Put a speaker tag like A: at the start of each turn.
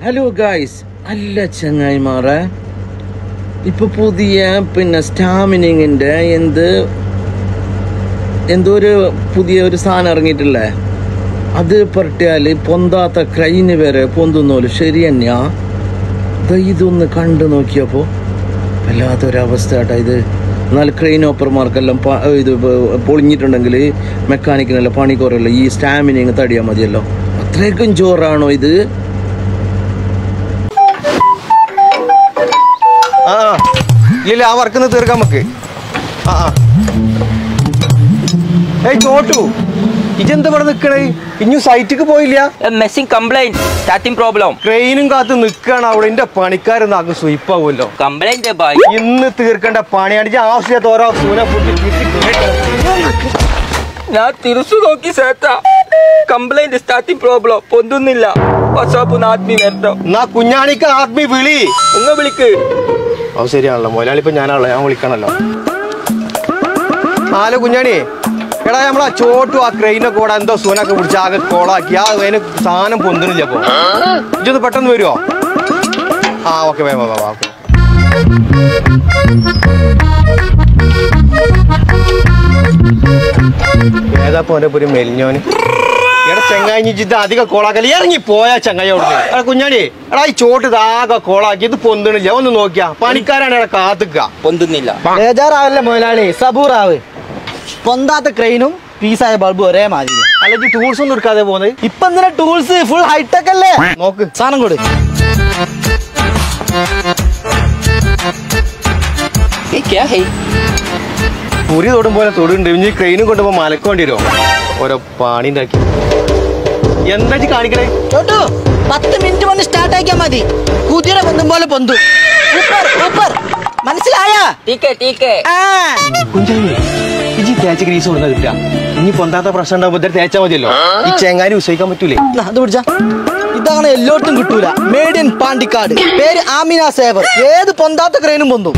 A: Hello guys, അല്ല ചങ്ങായിമാരെ, ഇപ്പൊ പുതിയ സ്റ്റാമിനിങ്ങിന്റെ എന്തോ ഒരു പുതിയ ഒരു സാധനം ഇറങ്ങിയിട്ടില്ലേ? അത് പറ്റിയാല് പൊന്താത്ത ക്രൈന് വരെ പൊന്തുന്നോല്. ശരി തന്നെയാ? ഇതൊന്ന് കണ്ടു നോക്കിയപ്പോ വല്ലാത്തൊരവസ്ഥ കേട്ടാ ഇത്. എന്നാൽ ക്രെയിൻ ഓപ്പർമാർക്കെല്ലാം ഇത് പൊളിഞ്ഞിട്ടുണ്ടെങ്കിൽ മെക്കാനിക്കിനെല്ലാം പണി കുറയല്ലോ. ഈ സ്റ്റാമിനിങ് തടിയാൽ മതിയല്ലോ. അത്രയ്ക്കും ജോറാണോ ഇത്?
B: ഇല്ല, ആ വർക്കിന്ന് തീർക്കാൻ നമുക്ക്. ചോട്ടു, ഇജെന്താ ഇവിടെ നിക്കണേ? ഇനി സൈറ്റിക്ക് പോയില്ല?
C: മെസ്സിംഗ് കംപ്ലൈന്റ്, സ്റ്റാർട്ടിംഗ് പ്രോബ്ലം.
B: ക്രെയിനും കാത്ത് നിക്കാണ് അവിടെ. എന്റെ പണിക്കാരൊന്നും ആകും സ്വീപ്പാവുമല്ലോ.
C: കംപ്ലൈന്റ്
B: ഇന്ന് തീർക്കേണ്ട പണിയാണ്. ആവശ്യമില്ലാത്ത ഓരോ സൂന
C: ഞാൻ തിരിച്ചു നോക്കി സേട്ടാ. കംപ്ലൈന്റ്, സ്റ്റാർട്ടിംഗ് പ്രോബ്ലം, പൊന്തുന്നില്ല. ആത്മീ നേരത്തോ
B: എന്നാ കുഞ്ഞാണിക്ക് ആത്മീ വിളി
C: ഒന്ന് വിളിക്ക്.
B: അത് ശരിയാണല്ലോ, മുതലാളിപ്പോ ഞാനാണല്ലോ, ഞാൻ വിളിക്കണല്ലോ. ഹലോ കുഞ്ഞാണി, എടാ നമ്മളാ ചോട്ടു ആ ക്രെയിനൊക്കെ കൂടെ എന്തോ സൂനൊക്കെ പിടിച്ച് ആകെ കോളാക്കി. അതിന് സാധനം പൊന്തുന്നില്ല. അപ്പൊ ഇതൊന്ന് പെട്ടെന്ന് വരുമോ? Okay, okay. ഏതാ പോന്റെ ഒരു മെലിഞ്ഞോന്. എടാ ചെങ്ങായി, ഇത് അധികം കോളാക്കല്ലേ, ഇറങ്ങി പോയാ ചങ്ങായിയോട്. എടാ കുഞ്ഞാണി, എടാ ഈ ചോട്ട് ഇതാകെ കോളാക്കി. ഇത് പൊന്തണില്ല, ഒന്ന് നോക്കിയാ. പണിക്കാരാണ് ഇവിടെ കാത്തുക്ക.
C: പൊന്തുന്നില്ല.
D: ബേജാറാവല്ലേ മുതലാളി, സബൂറാവ്. പൊന്താത്ത ക്രെയിനും പീസായ ബൾബും ഒരേ മാതിരി.
B: അല്ലെങ്കിൽ ടൂൾസ് ഒന്നും എടുക്കാതെ പോകുന്നത്.
D: ഇപ്പൊ എന്തിനാ ടൂൾസ്? ഫുൾ ഹൈടെക് അല്ലേ?
B: നോക്ക്,
D: സാധനം കൊടു.
B: കുരി തൊടും പോലെ തൊടുണ്ട്. ഇനി ക്രെയിനും കൊണ്ടുപോ മലക്ക് വേണ്ടി വരുമോ? ഓരോ പണി ഉണ്ടാക്കി. എന്താ കാണിക്കണേ?
D: ചോട്ടു, 10 മിനിറ്റ് വന്ന് സ്റ്റാർട്ട് ആക്കിയാ മതി. കുതിര പൊന്തും പോലെ പൊന്തു. മനസ്സിലായാ?
B: കുഞ്ചായി, ഇജി തേച്ച ഗ്രീസ് കൊടുത്താ കിട്ടുക. ഇനി പൊന്താത്ത പ്രശ്നം ഉണ്ടാവുമ്പോ തേച്ചാ മതിയല്ലോ. ഈ ചെങ്ങാരി വിശ്വസിക്കാൻ പറ്റൂലേ?
D: അത് പിടിച്ചാ. ഇതാണ് എല്ലായിടത്തും കിട്ടൂല. Made in Pandikkad. പേര് ആമിന സേവർ. ഏത് പൊന്താത്ത ക്രെയിനും പൊന്തും.